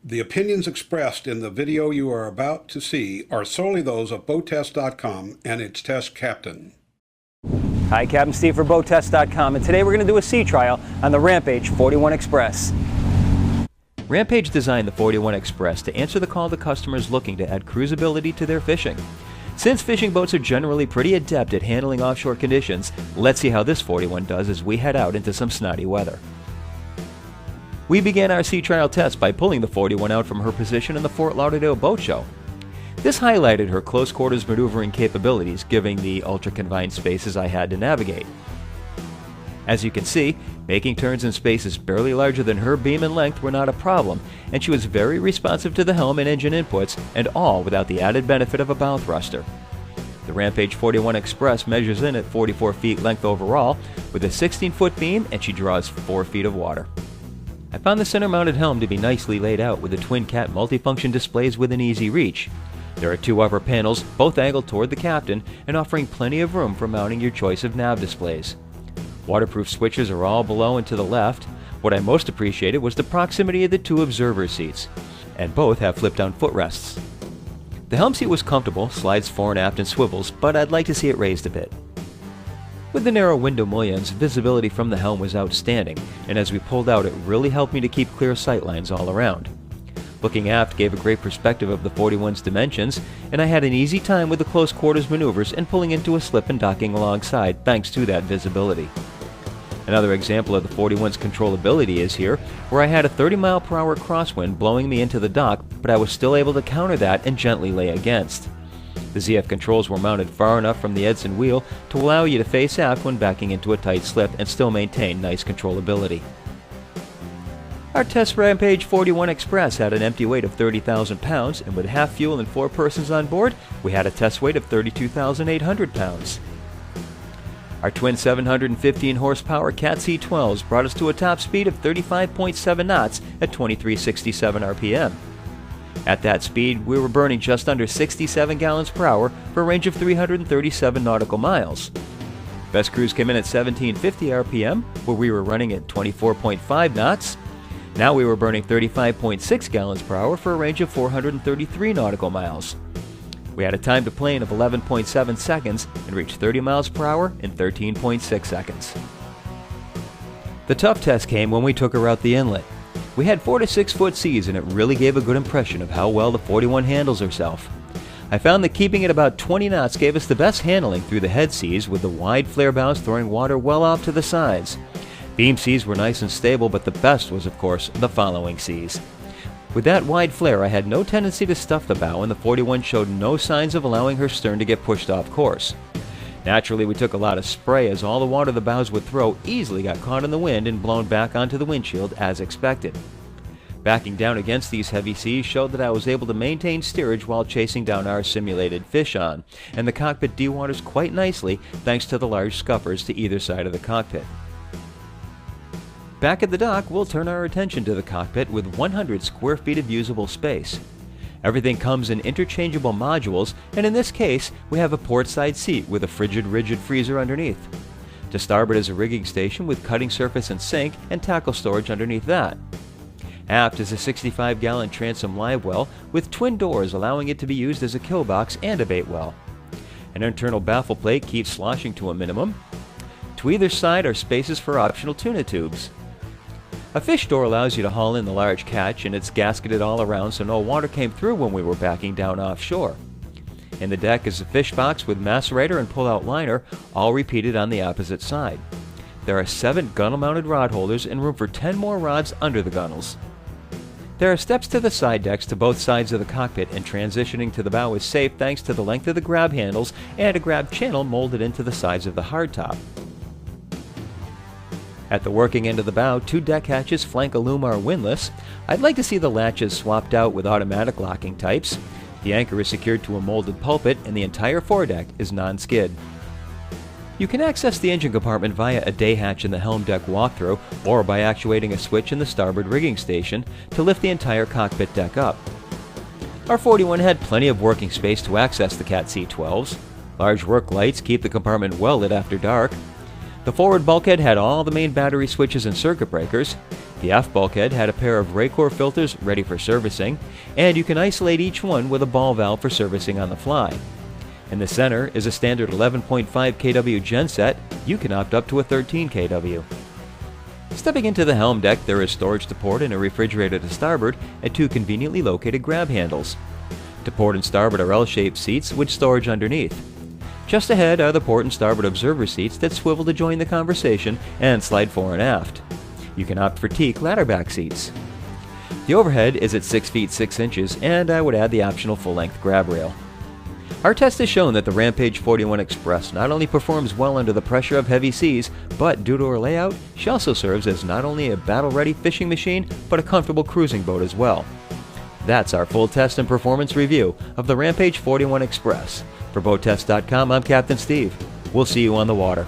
The opinions expressed in the video you are about to see are solely those of BoatTest.com and its test captain. Hi, Captain Steve for BoatTest.com, and today we're going to do a sea trial on the Rampage 41 Express. Rampage designed the 41 Express to answer the call to customers looking to add cruisability to their fishing. Since fishing boats are generally pretty adept at handling offshore conditions, let's see how this 41 does as we head out into some snotty weather. We began our sea trial test by pulling the 41 out from her position in the Fort Lauderdale Boat Show. This highlighted her close quarters maneuvering capabilities, given the ultra-confined spaces I had to navigate. As you can see, making turns in spaces barely larger than her beam and length were not a problem, and she was very responsive to the helm and engine inputs, and all without the added benefit of a bow thruster. The Rampage 41 Express measures in at 44 feet length overall, with a 16-foot beam, and she draws 4 feet of water. I found the center-mounted helm to be nicely laid out with the twin-cat multifunction displays within easy reach. There are 2 upper panels, both angled toward the captain and offering plenty of room for mounting your choice of nav displays. Waterproof switches are all below and to the left. What I most appreciated was the proximity of the 2 observer seats, and both have flip-down footrests. The helm seat was comfortable, slides fore and aft and swivels, but I'd like to see it raised a bit. With the narrow window mullions, visibility from the helm was outstanding, and as we pulled out, it really helped me to keep clear sightlines all around. Looking aft gave a great perspective of the 41's dimensions, and I had an easy time with the close quarters maneuvers and pulling into a slip and docking alongside thanks to that visibility. Another example of the 41's controllability is here, where I had a 30-mile-per-hour crosswind blowing me into the dock, but I was still able to counter that and gently lay against. The ZF controls were mounted far enough from the Edson wheel to allow you to face aft when backing into a tight slip and still maintain nice controllability. Our test Rampage 41 Express had an empty weight of 30,000 pounds, and with half fuel and 4 persons on board, we had a test weight of 32,800 pounds. Our twin 715 horsepower Cat C12s brought us to a top speed of 35.7 knots at 2367 RPM. At that speed, we were burning just under 67 gallons per hour for a range of 337 nautical miles. Best cruise came in at 1750 RPM, where we were running at 24.5 knots. Now we were burning 35.6 gallons per hour for a range of 433 nautical miles. We had a time to plane of 11.7 seconds and reached 30 miles per hour in 13.6 seconds. The tough test came when we took her out the inlet. We had 4 to 6 foot seas, and it really gave a good impression of how well the 41 handles herself. I found that keeping it about 20 knots gave us the best handling through the head seas, with the wide flare bows throwing water well off to the sides. Beam seas were nice and stable, but the best was, of course, the following seas. With that wide flare, I had no tendency to stuff the bow, and the 41 showed no signs of allowing her stern to get pushed off course. Naturally, we took a lot of spray, as all the water the bows would throw easily got caught in the wind and blown back onto the windshield as expected. Backing down against these heavy seas showed that I was able to maintain steerage while chasing down our simulated fish on, and the cockpit dewaters quite nicely thanks to the large scuppers to either side of the cockpit. Back at the dock, we'll turn our attention to the cockpit with 100 square feet of usable space. Everything comes in interchangeable modules, and in this case, we have a portside seat with a rigid freezer underneath. To starboard is a rigging station with cutting surface and sink and tackle storage underneath that. Aft is a 65-gallon transom live well with twin doors allowing it to be used as a kill box and a bait well. An internal baffle plate keeps sloshing to a minimum. To either side are spaces for optional tuna tubes. A fish door allows you to haul in the large catch, and it's gasketed all around so no water came through when we were backing down offshore. In the deck is a fish box with macerator and pull-out liner, all repeated on the opposite side. There are 7 gunnel-mounted rod holders and room for 10 more rods under the gunnels. There are steps to the side decks to both sides of the cockpit, and transitioning to the bow is safe thanks to the length of the grab handles and a grab channel molded into the sides of the hardtop. At the working end of the bow, 2 deck hatches flank a Lumar windlass. I'd like to see the latches swapped out with automatic locking types. The anchor is secured to a molded pulpit, and the entire foredeck is non-skid. You can access the engine compartment via a day hatch in the helm deck walkthrough, or by actuating a switch in the starboard rigging station to lift the entire cockpit deck up. Our 41 had plenty of working space to access the Cat C12s. Large work lights keep the compartment well lit after dark. The forward bulkhead had all the main battery switches and circuit breakers. The aft bulkhead had a pair of Raycor filters ready for servicing, and you can isolate each one with a ball valve for servicing on the fly. In the center is a standard 11.5 kW genset. You can opt up to a 13 kW. Stepping into the helm deck, there is storage to port and a refrigerator to starboard and two conveniently located grab handles. To port and starboard are L-shaped seats with storage underneath. Just ahead are the port and starboard observer seats that swivel to join the conversation and slide fore and aft. You can opt for teak ladderback seats. The overhead is at 6 feet 6 inches, and I would add the optional full-length grab rail. Our test has shown that the Rampage 41 Express not only performs well under the pressure of heavy seas, but due to her layout, she also serves as not only a battle-ready fishing machine, but a comfortable cruising boat as well. That's our full test and performance review of the Rampage 41 Express. For BoatTest.com, I'm Captain Steve. We'll see you on the water.